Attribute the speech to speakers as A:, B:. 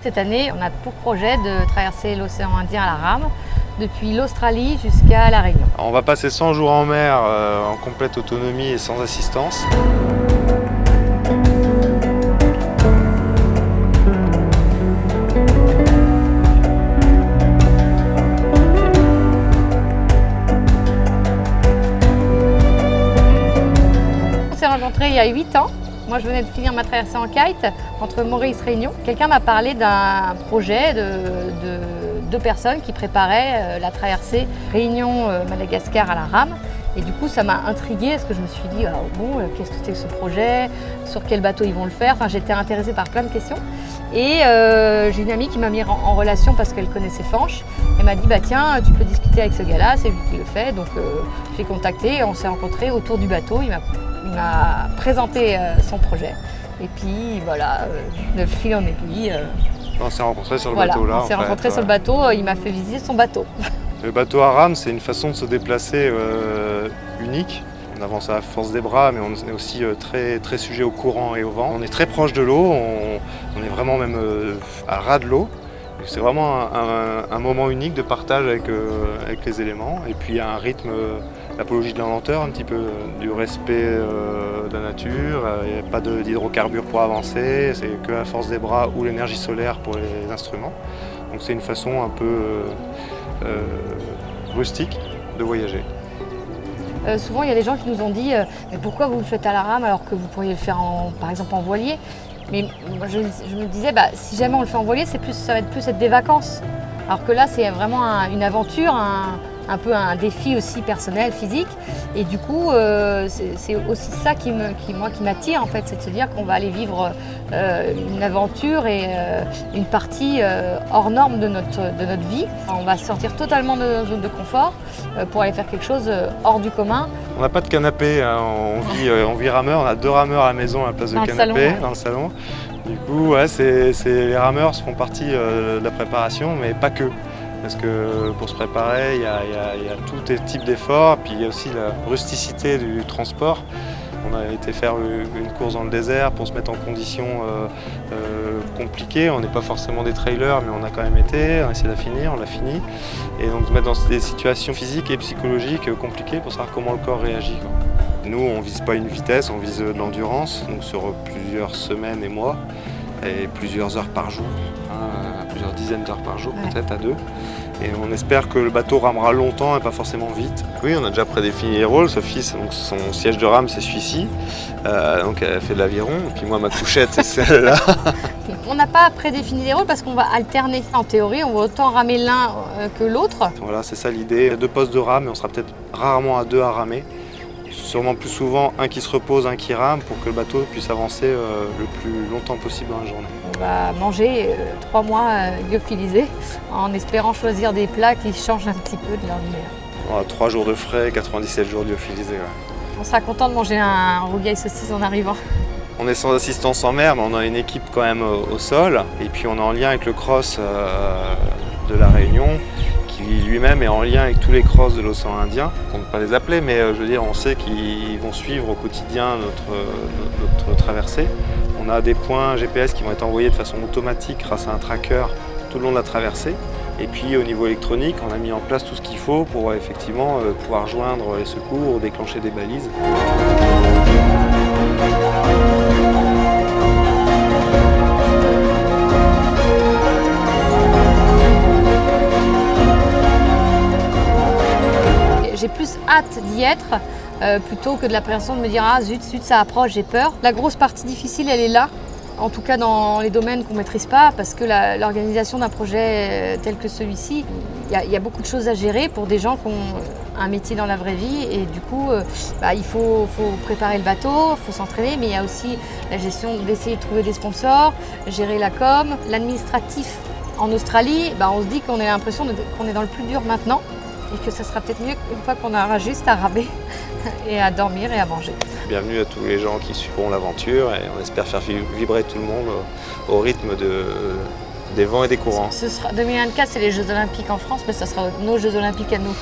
A: Cette année, on a pour projet de traverser l'océan Indien à la rame, depuis l'Australie jusqu'à La Réunion.
B: On va passer 100 jours en mer en complète autonomie et sans assistance.
A: On s'est rencontrés il y a 8 ans. Moi, je venais de finir ma traversée en kite entre Maurice et Réunion. Quelqu'un m'a parlé d'un projet de 2 personnes qui préparaient la traversée Réunion-Madagascar à la rame. Et du coup, ça m'a intriguée parce que je me suis dit, qu'est-ce que c'est que ce projet? Sur quel bateau ils vont le faire? Enfin, j'étais intéressée par plein de questions. Et j'ai une amie qui m'a mis en relation parce qu'elle connaissait Fanche. Elle m'a dit, tiens, tu peux discuter avec ce gars-là, c'est lui qui le fait. Donc, j'ai contacté, on s'est rencontrés autour du bateau. Il m'a présenté son projet. Et puis, voilà, de fil en aiguille.
B: On s'est rencontrés sur le bateau là.
A: On s'est rencontrés sur le bateau, il m'a fait visiter son bateau.
B: Le bateau à rame, c'est une façon de se déplacer unique. On avance à la force des bras, mais on est aussi très, très sujet au courant et au vent. On est très proche de l'eau, on est vraiment même à ras de l'eau. C'est vraiment un moment unique de partage avec les éléments. Et puis il y a un rythme, l'apologie de la lenteur, un petit peu du respect de la nature. Il n'y a pas d'hydrocarbures pour avancer, c'est que la force des bras ou l'énergie solaire pour les instruments. Donc c'est une façon un peu rustique de voyager.
A: Souvent, il y a des gens qui nous ont dit mais pourquoi vous le faites à la rame alors que vous pourriez le faire par exemple en voilier? Mais moi, je me disais, si jamais on le fait en voilier, ça va plus être des vacances. Alors que là, c'est vraiment une aventure, un peu un défi aussi personnel, physique. Et du coup, c'est aussi ça qui m'attire en fait, c'est de se dire qu'on va aller vivre une aventure et une partie hors norme de notre vie. On va sortir totalement de notre zone de confort pour aller faire quelque chose hors du commun.
B: On n'a pas de canapé, hein. On vit rameur, on a 2 rameurs à la maison à la place de canapé dans le salon. Du coup, les rameurs font partie de la préparation, mais pas que. Parce que pour se préparer, il y a tout type d'efforts, puis il y a aussi la rusticité du transport. On a été faire une course dans le désert pour se mettre en conditions compliquées. On n'est pas forcément des trailers, mais on a quand même été, on a essayé de la finir, on l'a fini. Et donc se mettre dans des situations physiques et psychologiques compliquées pour savoir comment le corps réagit, quoi. Nous, on ne vise pas une vitesse, on vise de l'endurance, donc sur plusieurs semaines et mois, et plusieurs heures par jour, plusieurs dizaines d'heures par jour, peut-être à 2. Et on espère que le bateau ramera longtemps et pas forcément vite. Oui, on a déjà prédéfini les rôles. Sophie, donc son siège de rame, c'est celui-ci. Donc elle fait de l'aviron. Et puis moi, ma couchette, c'est celle-là.
A: On n'a pas prédéfini les rôles parce qu'on va alterner. En théorie, on va autant ramer l'un que l'autre.
B: Voilà, c'est ça l'idée. Il y a 2 postes de rame, mais on sera peut-être rarement à 2 à ramer. Sûrement plus souvent un qui se repose, un qui rame pour que le bateau puisse avancer le plus longtemps possible dans la journée.
A: On va manger 3 mois lyophilisés en espérant choisir des plats qui changent un petit peu de l'ordinaire.
B: On a 3 jours de frais, 97 jours lyophilisés. Ouais.
A: On sera content de manger un rougail saucisse en arrivant.
B: On est sans assistance en mer, mais on a une équipe quand même au sol. Et puis on est en lien avec le cross de la Réunion, qui lui-même est en lien avec tous les crosses de l'océan Indien. On ne peut pas les appeler, mais je veux dire, on sait qu'ils vont suivre au quotidien notre traversée. On a des points GPS qui vont être envoyés de façon automatique grâce à un tracker tout le long de la traversée. Et puis au niveau électronique, on a mis en place tout ce qu'il faut pour effectivement pouvoir joindre les secours ou déclencher des balises.
A: J'ai plus hâte d'y être plutôt que de l'appréhension de me dire « Ah zut, ça approche, j'ai peur ». La grosse partie difficile, elle est là, en tout cas dans les domaines qu'on ne maîtrise pas, parce que l'organisation d'un projet tel que celui-ci, il y a beaucoup de choses à gérer pour des gens qui ont un métier dans la vraie vie. Et du coup, il faut préparer le bateau, il faut s'entraîner, mais il y a aussi la gestion d'essayer de trouver des sponsors, gérer la com, l'administratif. En Australie, on se dit qu'on a l'impression qu'on est dans le plus dur maintenant. Et que ça sera peut-être mieux une fois qu'on aura juste à ramer et à dormir et à manger.
B: Bienvenue à tous les gens qui suivront l'aventure et on espère faire vibrer tout le monde au rythme des vents et des courants.
A: 2024, c'est les Jeux Olympiques en France, mais ça sera nos Jeux Olympiques à nous.